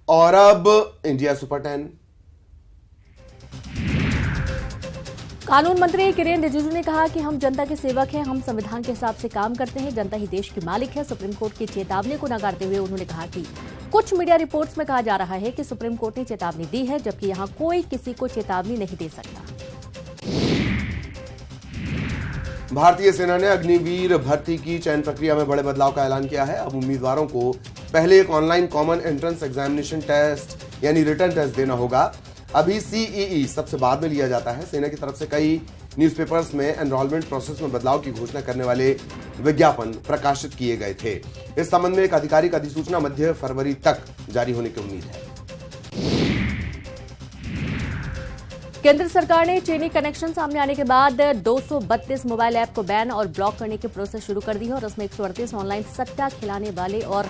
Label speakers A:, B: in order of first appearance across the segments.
A: और अब India super 10।
B: कानून मंत्री किरेन रिजिजू ने कहा कि हम जनता के सेवक हैं, हम संविधान के हिसाब से काम करते हैं, जनता ही देश की मालिक है। सुप्रीम कोर्ट की चेतावनी को नकारते हुए उन्होंने कहा कि कुछ मीडिया रिपोर्ट्स में कहा जा रहा है कि सुप्रीम कोर्ट ने चेतावनी दी है, जबकि यहां कोई किसी को चेतावनी नहीं दे सकता।
A: भारतीय सेना ने अग्निवीर भर्ती की चयन प्रक्रिया में बड़े बदलाव का ऐलान किया है। अब उम्मीदवारों को पहले एक online common entrance examination test यानी रिटन टेस्ट देना होगा। अभी सीईई सबसे बाद में लिया जाता है। सेना की तरफ से कई न्यूज़पेपर्स में एनरोलमेंट प्रोसेस में बदलाव की घोषणा करने वाले विज्ञापन प्रकाशित किए गए थे। इस संबंध में एक आधिकारिक अधिसूचना मध्य फरवरी तक जारी होने की उम्मीद है।
B: केंद्र सरकार ने चीनी कनेक्शन सामने आने के बाद 232 मोबाइल ऐप को बैन और ब्लॉक करने की प्रोसेस शुरू कर दी है और इसमें 138 ऑनलाइन सट्टा खिलाने वाले और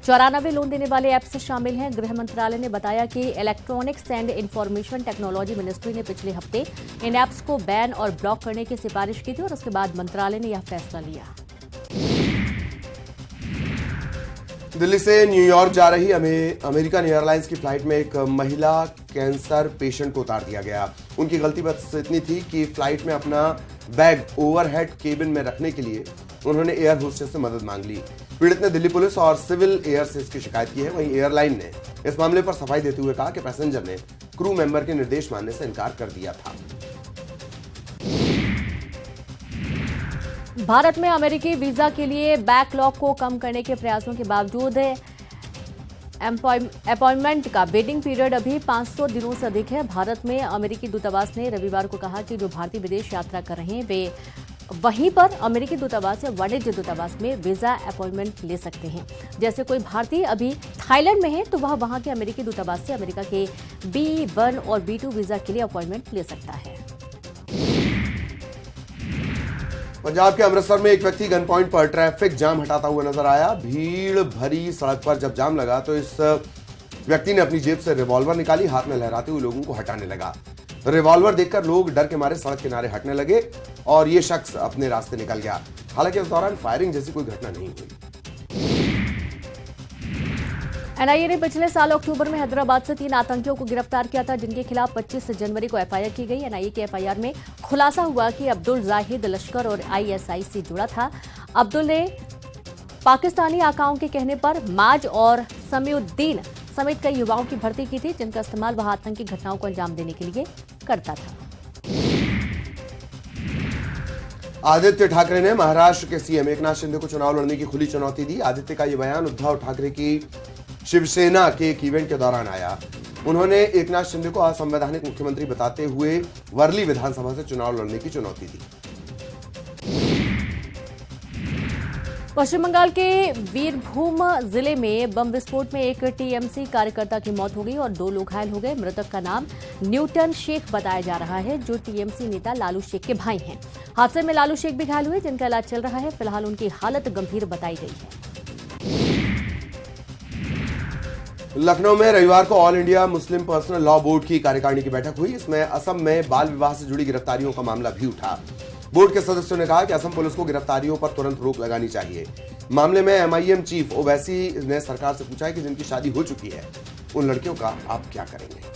B: 94 लोन देने वाले ऐप्स शामिल हैं। गृह मंत्रालय ने बताया कि electronics and information technology ministry ने पिछले हफ्ते इन ऐप्स को बैन और ब्लॉक करने की सिफारिश की थी और उसके बाद मंत्रालय ने यह फैसला लिया।
A: दिल्ली से न्यूयॉर्क जा रही अमेरिकन एयरलाइंस की फ्लाइट में एक महिला कैंसर पेशेंट को उतार दिया गया। उनकी गलती बस इतनी थी कि फ्लाइट में अपना बैग ओवरहेड केबिन में रखने के लिए उन्होंने एयर होस्टेस से मदद मांग ली। पीड़ित ने दिल्ली पुलिस और सिविल एयर से इसकी शिकायत की है। वहीं एयरलाइन ने इस मामले पर सफाई देते हुए कहा कि पैसेंजर ने क्रू मेंबर के निर्देश मानने से इनकार कर दिया था।
B: भारत में अमेरिकी वीजा के लिए बैकलॉग को कम करने के प्रयासों के बावजूद अपॉइंटमेंट का वेटिंग पीरियड अभी 500 दिनों से अधिक है। भारत में अमेरिकी दूतावास ने रविवार को कहा कि जो भारतीय विदेश यात्रा कर रहे हैं वे वहीं पर अमेरिकी दूतावास या वाणिज्य दूतावास में वीजा अपॉइंटमेंट ले सकते हैं। जैसे कोई भारतीय अभी थाईलैंड में है तो वह वहां के अमेरिकी दूतावास से अमेरिका के B1 और B2 वीजा के लिए अपॉइंटमेंट ले सकता है।
A: पंजाब के अमृतसर में एक व्यक्ति गन पॉइंट पर ट्रैफिक जाम हटाता हुआ नजर आया। भीड़ भरी सड़क पर जब जाम लगा तो इस व्यक्ति ने अपनी जेब से रिवॉल्वर निकाली, हाथ में लहराते हुए लोगों को हटाने लगा। रिवॉल्वर देखकर लोग डर के मारे सड़क किनारे हटने लगे और ये शख्स अपने रास्ते निकल गया। हालांकि इस दौरान फायरिंग जैसी कोई घटना नहीं हुई।
B: एनआईए ने पिछले साल अक्टूबर में हैदराबाद से 3 आतंकियों को गिरफ्तार किया था, जिनके खिलाफ 25 जनवरी को एफआईआर की गई। एनआईए के एफआईआर में खुलासा हुआ कि अब्दुल जाहिद लश्कर और आईएसआई से जुड़ा था। अब्दुल ने पाकिस्तानी आकाओं के कहने पर माज और समीउद्दीन समेत कई युवाओं की भर्ती की थी, जिनका इस्तेमाल वह आतंकी घटनाओं को अंजाम देने के लिए करता था।
A: आदित्य ठाकरे ने महाराष्ट्र के सीएम एकनाथ शिंदे को चुनाव लड़ने की खुली चुनौती दी। आदित्य का यह बयान उद्धव ठाकरे की शिवसेना के एक इवेंट के दौरान आया। उन्होंने एकनाथ शिंदे को असंवैधानिक मुख्यमंत्री बताते हुए वर्ली विधानसभा से चुनाव लड़ने की चुनौती दी।
B: पश्चिम बंगाल के वीरभूम जिले में बम विस्फोट में एक टीएमसी कार्यकर्ता की मौत हो गई और 2 लोग घायल हो गए। मृतक का नाम न्यूटन शेख बताया जा रहा है, जो टीएमसी नेता लालू शेख के भाई हैं। हादसे में लालू शेख भी घायल हुए, जिनका इलाज चल रहा है। फिलहाल उनकी हालत गंभीर बताई गई है।
A: लखनऊ में रविवार को all India Muslim personal law board की कार्यकारिणी की बैठक हुई। इसमें असम में बाल विवाह से जुड़ी गिरफ्तारियों का मामला भी उठा। बोर्ड के सदस्यों ने कहा कि असम पुलिस को गिरफ्तारियों पर तुरंत रोक लगानी चाहिए। मामले में एमआईएम चीफ ओवैसी ने सरकार से पूछा है कि जिनकी शादी हो चुकी है उन लड़कियों का आप क्या करेंगे।